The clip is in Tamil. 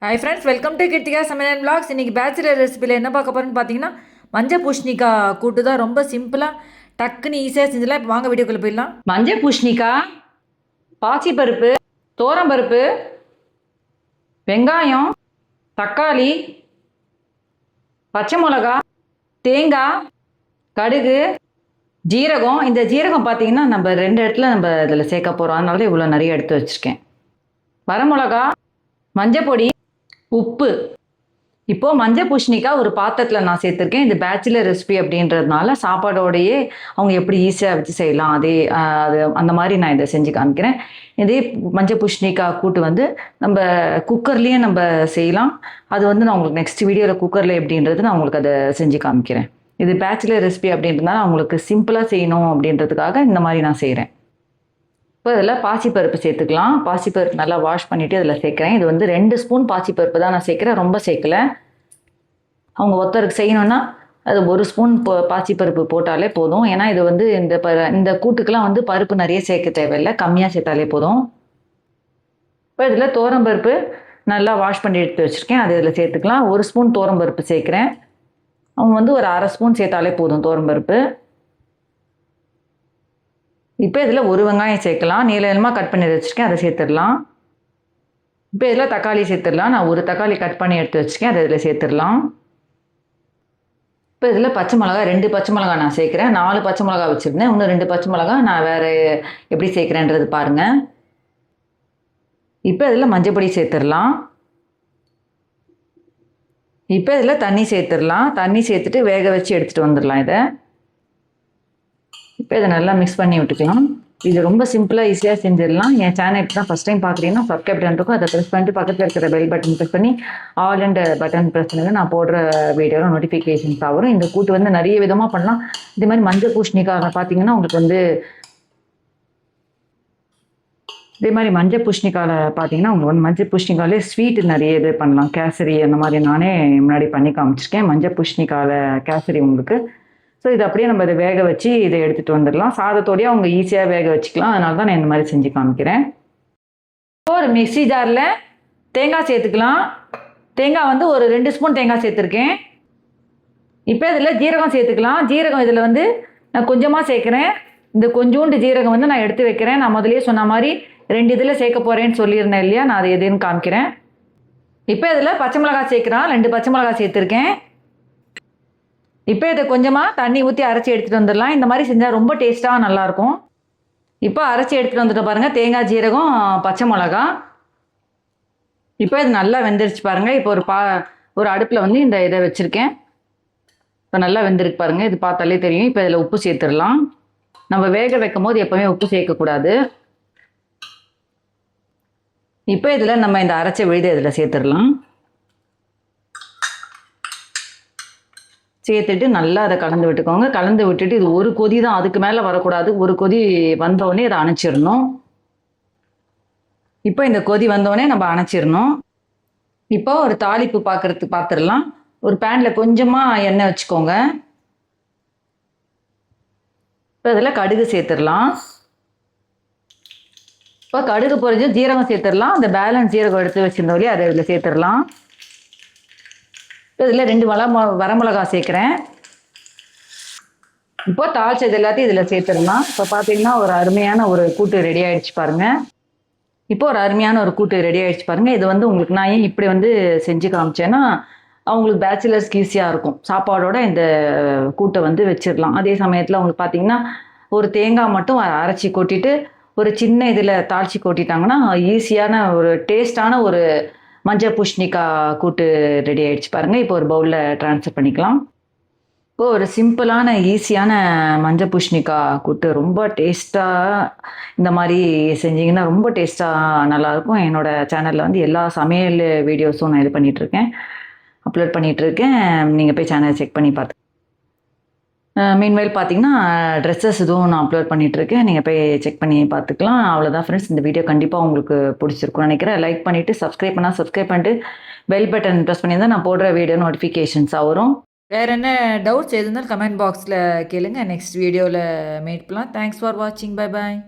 Hi friends, welcome to Kiruthiga சமையல் vlogs. இன்றைக்கி பேச்சுலர் ரெசிபியில் என்ன பார்க்க போகிறோன்னு பார்த்தீங்கன்னா மஞ்சள் பூஷணிக்காய் கூட்டு தான். ரொம்ப சிம்பிளாக டக்குன்னு ஈஸியாக செஞ்சிடலாம். இப்போ வாங்க வீடியோக்குள்ளே போயிடலாம். மஞ்சள் பூஷணிக்காய், பாசிப்பருப்பு, தோரம்பருப்பு, வெங்காயம், தக்காளி, பச்சை மிளகா, தேங்காய், கடுகு, ஜீரகம். இந்த ஜீரகம் பார்த்தீங்கன்னா நம்ம 2 இடத்துல நம்ம இதில் சேர்க்க போகிறோம், அதனால தான் இவ்வளோ நிறைய எடுத்து வச்சுருக்கேன். வரமிளகா, மஞ்சள் பொடி, உப்பு. இப்போது மஞ்சள் பூஷணிக்காய் ஒரு பாத்திரத்தில் நான் சேர்த்துருக்கேன். இது பேச்சுலர் ரெசிபி அப்படின்றதுனால சாப்பாடோடையே அவங்க எப்படி ஈஸியாக வச்சு செய்யலாம் அது அந்த மாதிரி நான் இதை செஞ்சு காமிக்கிறேன். இதே மஞ்சள் பூஷணிக்காய் கூட்டு வந்து நம்ம குக்கர்லேயே நம்ம செய்யலாம். அது வந்து நான் உங்களுக்கு நெக்ஸ்ட் வீடியோவில் குக்கரில் எப்படின்றது நான் உங்களுக்கு அதை செஞ்சு காமிக்கிறேன். இது பேச்சுலர் ரெசிபி அப்படின்றதுனால அவங்களுக்கு சிம்பிளாக செய்யணும் அப்படின்றதுக்காக இந்த மாதிரி நான் செய்கிறேன். இப்போ இதில் பாசிப்பருப்பு சேர்த்துக்கலாம். பாசிப்பருப்பு நல்லா வாஷ் பண்ணிவிட்டு இதில் சேர்க்குறேன். இது வந்து 2 ஸ்பூன் பாசிப்பருப்பு தான் நான் சேர்க்குறேன், ரொம்ப சேர்க்கலை. அவங்க ஒருத்தருக்கு செய்யணுன்னா அது 1 ஸ்பூன் பாசிப்பருப்பு போட்டாலே போதும். ஏன்னா இது வந்து இந்த கூட்டுக்கெலாம் வந்து பருப்பு நிறைய சேர்க்க தேவையில்லை, கம்மியாக சேர்த்தாலே போதும். இப்போ இதில் தோரம்பருப்பு நல்லா வாஷ் பண்ணி எடுத்து வச்சுருக்கேன், அது இதில் சேர்த்துக்கலாம். 1 ஸ்பூன் தோரம்பருப்பு சேர்க்குறேன். அவங்க வந்து ஒரு அரை ஸ்பூன் சேர்த்தாலே போதும் தோரம்பருப்பு. இப்போ இதில் 1 வெங்காயம் சேர்க்கலாம், நீளமாக கட் பண்ணி வச்சுருக்கேன், அதை சேர்த்துடலாம். இப்போ இதில் தக்காளி சேர்த்துடலாம். நான் 1 தக்காளி கட் பண்ணி எடுத்து வச்சுருக்கேன், அதை இதில் சேர்த்துடலாம். இப்போ இதில் பச்சை மிளகா 2 பச்சை மிளகா நான் சேர்க்குறேன். 4 பச்சை மிளகா வச்சுருந்தேன், இன்னும் 2 பச்சை மிளகா நான் வேறு எப்படி சேர்க்குறேன்றது பாருங்கள். இப்போ இதில் மஞ்சள் பொடி சேர்த்துடலாம். இப்போ இதில் தண்ணி சேர்த்துடலாம். தண்ணி சேர்த்துட்டு வேக வச்சு எடுத்துகிட்டு வந்துடலாம் இதை. இப்போ இதை நல்லா மிக்ஸ் பண்ணி விட்டுக்கலாம். இது ரொம்ப சிம்பிளாக ஈஸியாக செஞ்சிடலாம். என் சேனல் இப்போ தான் ஃபஸ்ட் டைம் பார்க்குறீங்கன்னா சப்ஸ்கிரைப் பட்டன் இருக்கும், அதை ப்ரெஸ் பண்ணிட்டு பக்கத்தில் இருக்கிற பெல் பட்டன் ப்ரெஸ் பண்ணி ஆல் அண்ட் பட்டன் ப்ரெஸ் பண்ணுங்கள். நான் போடுற வீடியோவில் நோட்டிஃபிகேஷன்ஸ் வரும். இந்த கூட்டு வந்து நிறைய விதமாக பண்ணலாம். இதே மாதிரி மஞ்சள் பூஷணிக்காக பார்த்தீங்கன்னா உங்களுக்கு வந்து மஞ்சள் பூஷணிக்காயிலே ஸ்வீட்டு நிறைய இது பண்ணலாம். கேசரி அந்த மாதிரி நானே முன்னாடி பண்ணி காமிச்சிருக்கேன். மஞ்சள் பூஷணிக்காயில் கேசரி உங்களுக்கு. ஸோ இது அப்படியே நம்ம இதை வேக வச்சு இதை எடுத்துகிட்டு வந்துடலாம். சாதத்தோடையே அவங்க ஈஸியாக வேக வச்சுக்கலாம், அதனால தான் நான் இந்த மாதிரி செஞ்சு காமிக்கிறேன். இப்போ ஒரு மிக்ஸி ஜாரில் தேங்காய் சேர்த்துக்கலாம். தேங்காய் வந்து ஒரு 2 ஸ்பூன் தேங்காய் சேர்த்துருக்கேன். இப்போ இதில் ஜீரகம் சேர்த்துக்கலாம். ஜீரகம் இதில் வந்து நான் கொஞ்சமாக சேர்க்குறேன். இந்த கொஞ்சோண்டு ஜீரகம் வந்து நான் எடுத்து வைக்கிறேன். நான் முதலே சொன்ன மாதிரி 2 இதில் சேர்க்க போகிறேன்னு சொல்லியிருந்தேன் இல்லையா, நான் அது எதுன்னு காமிக்கிறேன். இப்போ இதில் பச்சை மிளகாய் சேர்க்குறேன். 2 பச்சை மிளகாய் சேர்த்துருக்கேன். இப்போ இதை கொஞ்சமாக தண்ணி ஊற்றி அரைச்சி எடுத்துகிட்டு வந்துடலாம். இந்த மாதிரி செஞ்சால் ரொம்ப டேஸ்ட்டாக நல்லாயிருக்கும். இப்போ அரைச்சி எடுத்துகிட்டு வந்துட்டு பாருங்கள், தேங்காய், ஜீரகம், பச்சை மிளகா. இப்போ இது நல்லா வெந்துருச்சு பாருங்கள். இப்போ ஒரு அடுப்பில் வந்து இந்த இதை வச்சுருக்கேன். இப்போ நல்லா வெந்திருக்கு பாருங்கள், இது பார்த்தாலே தெரியும். இப்போ இதில் உப்பு சேர்த்துடலாம். நம்ம வேக வைக்கும் போது எப்போவுமே உப்பு சேர்க்கக்கூடாது. இப்போ இதில் நம்ம இந்த அரைச்ச விழுதை இதில் சேர்த்துடலாம். சேர்த்துட்டு நல்லா அதை கலந்து விட்டுக்கோங்க. கலந்து விட்டுட்டு இது ஒரு கொதி தான், அதுக்கு மேலே வரக்கூடாது. ஒரு கொதி வந்தோடனே அதை அணைச்சிடணும். இப்போ இந்த கொதி வந்தோடனே நம்ம அணைச்சிடணும். இப்போ ஒரு தாளிப்பு பார்த்துடலாம். ஒரு பேனில் கொஞ்சமாக எண்ணெய் வச்சுக்கோங்க. இப்போ அதில் கடுகு சேர்த்துடலாம். இப்போ கடுகு பொரிஞ்சு ஜீரகம் சேர்த்துடலாம். அந்த பேலன்ஸ் ஜீரகம் எடுத்து வச்சுருந்தோம் இல்லையா, அதை இதில் சேர்த்துடலாம். இதில் 2 வரமிளகா சேர்க்குறேன். இப்போ தாளிச்சது எல்லாத்தையும் இதில் சேர்த்துடலாம். இப்போ பார்த்தீங்கன்னா ஒரு அருமையான ஒரு கூட்டு ரெடி ஆகிடுச்சு பாருங்கள். இப்போ ஒரு அருமையான ஒரு கூட்டு ரெடி ஆகிடுச்சு பாருங்கள். இது வந்து உங்களுக்கு நான் ஏன் இப்படி வந்து செஞ்சு காமிச்சேன்னா அவங்களுக்கு பேச்சுலர்ஸ்க்கு ஈஸியாக இருக்கும். சாப்பாடோட இந்த கூட்டை வந்து வச்சிடலாம். அதே சமயத்தில் அவங்களுக்கு பார்த்தீங்கன்னா ஒரு தேங்காய் மட்டும் அரைச்சி கொட்டிட்டு ஒரு சின்ன இதில் தாளித்து கொட்டிட்டாங்கன்னா ஈஸியான ஒரு டேஸ்டான ஒரு மஞ்சள் பூஷணிக்காய் கூட்டு ரெடி ஆகிடுச்சு பாருங்கள். இப்போ ஒரு பவுலில் ட்ரான்ஸ்ஃபர் பண்ணிக்கலாம். இப்போது ஒரு சிம்பிளான ஈஸியான மஞ்சள் பூஷணிக்காய் கூட்டு ரொம்ப டேஸ்ட்டாக இந்த மாதிரி செஞ்சிங்கன்னா ரொம்ப டேஸ்ட்டாக நல்லாயிருக்கும். என்னோடய சேனலில் வந்து எல்லா சமையல் வீடியோஸும் நான் இது பண்ணிகிட்ருக்கேன், அப்லோட் பண்ணிகிட்ருக்கேன். நீங்கள் போய் சேனல் செக் பண்ணி பார்த்து மீன்வேல் பார்த்தீங்கன்னா ட்ரெஸ்ஸஸ் இதுவும் நான் அப்லோட் பண்ணிகிட்ருக்கேன், நீங்கள் போய் செக் பண்ணி பார்த்துக்கலாம். அவ்வளோதான் ஃப்ரெண்ட்ஸ், இந்த வீடியோ கண்டிப்பாக உங்களுக்கு பிடிச்சிருக்கும்னு நினைக்கிறேன். லைக் பண்ணிவிட்டு சப்ஸ்கிரைப் பண்ணிட்டு பெல் பட்டன் ப்ரெஸ் பண்ணியிருந்தால் நான் போடுற வீடியோ நோட்டிஃபிகேஷன்ஸாக வரும். வேறு என்ன டவுட்ஸ் எது இருந்தாலும் கமெண்ட் பாக்ஸில் கேளுங்க. நெக்ஸ்ட் வீடியோவில் மீட் பண்ணலாம். தேங்க்ஸ் ஃபார் வாட்சிங். Bye bye.